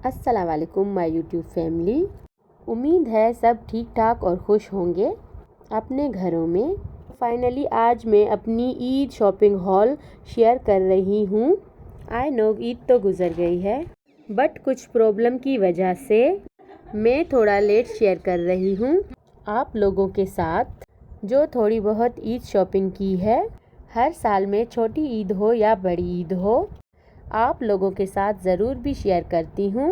अस्सलाम वालेकुम my YouTube family. उम्मीद है सब ठीक ठाक और खुश होंगे अपने घरों में। फाइनली आज मैं अपनी ईद शॉपिंग हॉल शेयर कर रही हूँ। आई नो ईद तो गुज़र गई है, बट कुछ प्रॉब्लम की वजह से मैं थोड़ा लेट शेयर कर रही हूँ आप लोगों के साथ, जो थोड़ी बहुत ईद शॉपिंग की है। हर साल में छोटी ईद हो या बड़ी ईद हो, आप लोगों के साथ ज़रूर भी शेयर करती हूँ।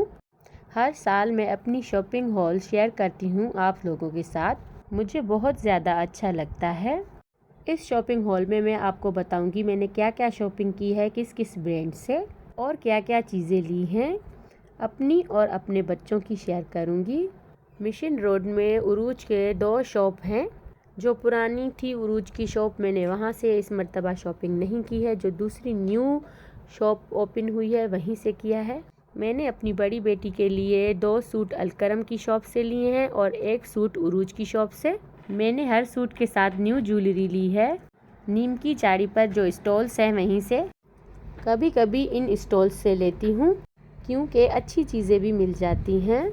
हर साल मैं अपनी शॉपिंग हॉल शेयर करती हूँ आप लोगों के साथ। मुझे बहुत ज़्यादा अच्छा लगता है। इस शॉपिंग हॉल में मैं आपको बताऊँगी मैंने क्या क्या शॉपिंग की है, किस किस ब्रांड से, और क्या क्या चीज़ें ली हैं। अपनी और अपने बच्चों की शेयर करूँगी। मिशन रोड में उरूज के 2 शॉप हैं। जो पुरानी थी उरूज की शॉप, मैंने वहाँ से इस मर्तबा शॉपिंग नहीं की है। जो दूसरी न्यू शॉप ओपन हुई है वहीं से किया है। मैंने अपनी बड़ी बेटी के लिए 2 सूट अलकरम की शॉप से लिए हैं और 1 सूट उरूज की शॉप से। मैंने हर सूट के साथ न्यू ज्वेलरी ली है। नीम की चाड़ी पर जो स्टॉल्स हैं वहीं से। कभी कभी इन स्टॉल्स से लेती हूँ क्योंकि अच्छी चीज़ें भी मिल जाती हैं।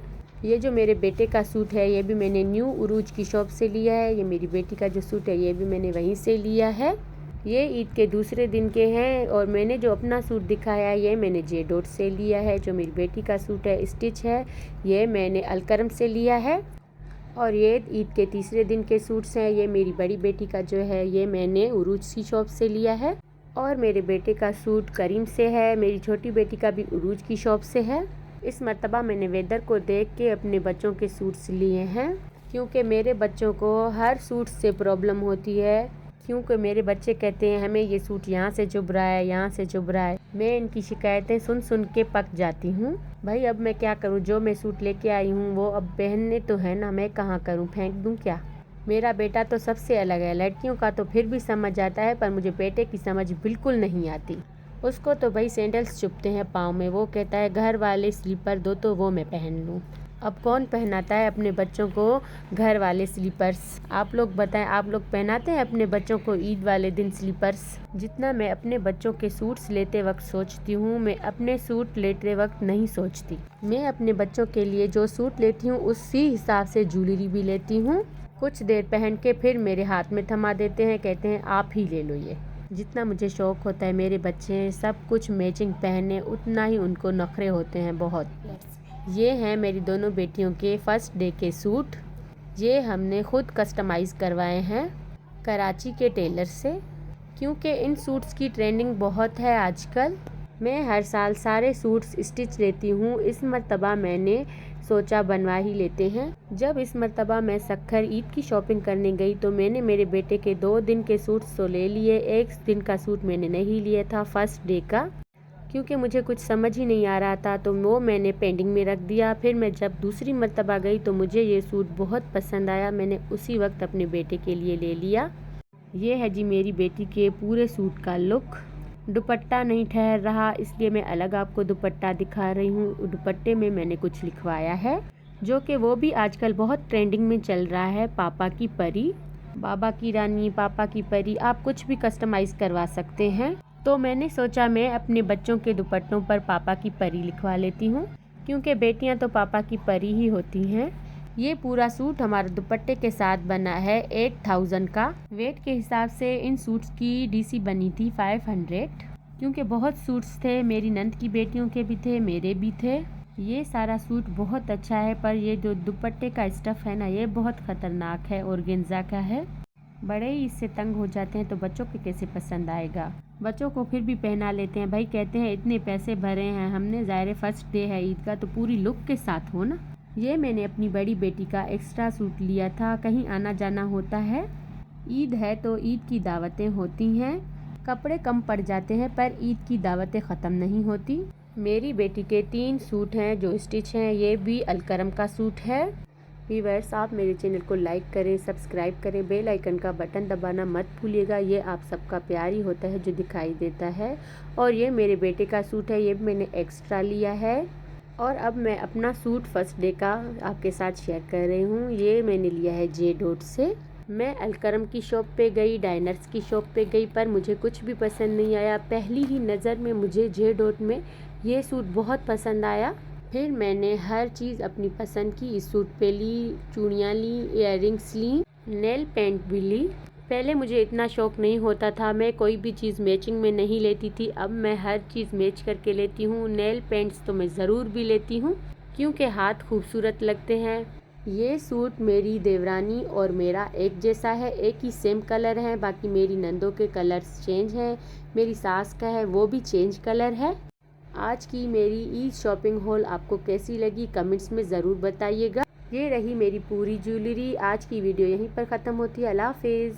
ये जो मेरे बेटे का सूट है ये भी मैंने न्यू उरूज की शॉप से लिया है। ये मेरी बेटी का जो सूट है ये भी मैंने वहीं से लिया है। ये ईद के दूसरे दिन के हैं। और मैंने जो अपना सूट दिखाया है ये मैंने जे डॉट से लिया है। जो मेरी बेटी का सूट है स्टिच है, ये मैंने अलकरम से लिया है। और ये ईद के तीसरे दिन के सूट्स हैं। ये मेरी बड़ी बेटी का जो है ये मैंने उरूज की शॉप से लिया है। और मेरे बेटे का सूट करीम से है। मेरी छोटी बेटी का भी उरूज की शॉप से है। इस मर्तबा मैंने वेदर को देख के अपने बच्चों के सूट्स लिए हैं, क्योंकि मेरे बच्चों को हर सूट से प्रॉब्लम होती है। क्योंकि मेरे बच्चे कहते हैं हमें ये सूट यहाँ से चुभ रहा है, यहाँ से चुभ रहा है। मैं इनकी शिकायतें सुन सुन के पक जाती हूँ। भाई अब मैं क्या करूँ, जो मैं सूट लेके आई हूँ वो अब पहनने तो है ना, मैं कहाँ करूँ, फेंक दूँ क्या। मेरा बेटा तो सबसे अलग है। लड़कियों का तो फिर भी समझ आता है, पर मुझे बेटे की समझ बिल्कुल नहीं आती। उसको तो भाई सैंडल्स चुभते हैं पाँव में। वो कहता है घर वाले स्लीपर दो तो वो मैं पहन लूँ। अब कौन पहनाता है अपने बच्चों को घर वाले स्लीपर्स? आप लोग बताएं, आप लोग पहनाते हैं अपने बच्चों को ईद वाले दिन स्लीपर्स? जितना मैं अपने बच्चों के सूट्स लेते वक्त सोचती हूँ, मैं अपने सूट लेते वक्त नहीं सोचती। मैं अपने बच्चों के लिए जो सूट लेती हूँ उसी हिसाब से ज्वेलरी भी लेती हूँ। कुछ देर पहन के फिर मेरे हाथ में थमा देते हैं, कहते हैं आप ही ले लो ये। जितना मुझे शौक़ होता है मेरे बच्चे सब कुछ मैचिंग पहने, उतना ही उनको नखरे होते हैं बहुत। ये हैं मेरी दोनों बेटियों के फर्स्ट डे के सूट। ये हमने ख़ुद कस्टमाइज़ करवाए हैं कराची के टेलर से, क्योंकि इन सूट्स की ट्रेंडिंग बहुत है आजकल। मैं हर साल सारे सूट्स स्टिच लेती हूँ। इस मर्तबा मैंने सोचा बनवा ही लेते हैं। जब इस मर्तबा मैं सक्खर ईद की शॉपिंग करने गई तो मैंने मेरे बेटे के 2 दिन के सूट्स तो ले लिए। 1 दिन का सूट मैंने नहीं लिया था फर्स्ट डे का, क्योंकि मुझे कुछ समझ ही नहीं आ रहा था, तो वो मैंने पेंडिंग में रख दिया। फिर मैं जब दूसरी मर्तबा गई तो मुझे ये सूट बहुत पसंद आया। मैंने उसी वक्त अपने बेटे के लिए ले लिया। ये है जी मेरी बेटी के पूरे सूट का लुक। दुपट्टा नहीं ठहर रहा, इसलिए मैं अलग आपको दुपट्टा दिखा रही हूँ। दुपट्टे में मैंने कुछ लिखवाया है, जो कि वो भी आजकल बहुत ट्रेंडिंग में चल रहा है। पापा की परी, बाबा की रानी, पापा की परी, आप कुछ भी कस्टमाइज़ करवा सकते हैं। तो मैंने सोचा मैं अपने बच्चों के दुपट्टों पर पापा की परी लिखवा लेती हूँ, क्योंकि बेटियाँ तो पापा की परी ही होती हैं। ये पूरा सूट हमारे दुपट्टे के साथ बना है 8000 का। वेट के हिसाब से इन सूट्स की डीसी बनी थी 500, क्योंकि बहुत सूट्स थे। मेरी नंद की बेटियों के भी थे, मेरे भी थे। ये सारा सूट बहुत अच्छा है, पर ये जो दुपट्टे का स्टफ़ है ना ये बहुत ख़तरनाक है, ऑर्गेन्जा का है। बड़े ही इससे तंग हो जाते हैं, तो बच्चों को कैसे पसंद आएगा। बच्चों को फिर भी पहना लेते हैं। भाई कहते हैं इतने पैसे भरे हैं हमने, ज़ाहिर फर्स्ट डे है ईद का, तो पूरी लुक के साथ हो ना। ये मैंने अपनी बड़ी बेटी का एक्स्ट्रा सूट लिया था। कहीं आना जाना होता है, ईद है तो ईद की दावतें होती हैं। कपड़े कम पड़ जाते हैं पर ईद की दावतें ख़त्म नहीं होती। मेरी बेटी के 3 सूट हैं जो स्टिच हैं। ये भी अलकरम का सूट है। व्यूअर्स, आप मेरे चैनल को लाइक करें, सब्सक्राइब करें, बेल आइकन का बटन दबाना मत भूलिएगा। ये आप सबका प्यार ही होता है जो दिखाई देता है। और ये मेरे बेटे का सूट है, ये भी मैंने एक्स्ट्रा लिया है। और अब मैं अपना सूट फर्स्ट डे का आपके साथ शेयर कर रही हूँ। ये मैंने लिया है जे डॉट से। मैं अलकरम की शॉप पे गई, डाइनर्स की शॉप पे गई, पर मुझे कुछ भी पसंद नहीं आया। पहली ही नज़र में मुझे जे डॉट में ये सूट बहुत पसंद आया। फिर मैंने हर चीज़ अपनी पसंद की, इस सूट पे ली, चूड़ियाँ ली, इयररिंग्स ली, नेल पेंट भी ली। पहले मुझे इतना शौक नहीं होता था, मैं कोई भी चीज़ मैचिंग में नहीं लेती थी। अब मैं हर चीज़ मैच करके लेती हूँ। नेल पेंट्स तो मैं ज़रूर भी लेती हूँ क्योंकि हाथ खूबसूरत लगते हैं। ये सूट मेरी देवरानी और मेरा एक जैसा है, एक ही सेम कलर है। बाकी मेरी नंदों के कलर्स चेंज हैं, मेरी सास का है वो भी चेंज कलर है। आज की मेरी ईद शॉपिंग हॉल आपको कैसी लगी कमेंट्स में ज़रूर बताइएगा। ये रही मेरी पूरी ज्वेलरी। आज की वीडियो यहीं पर ख़त्म होती है। अल्लाह हाफिज़।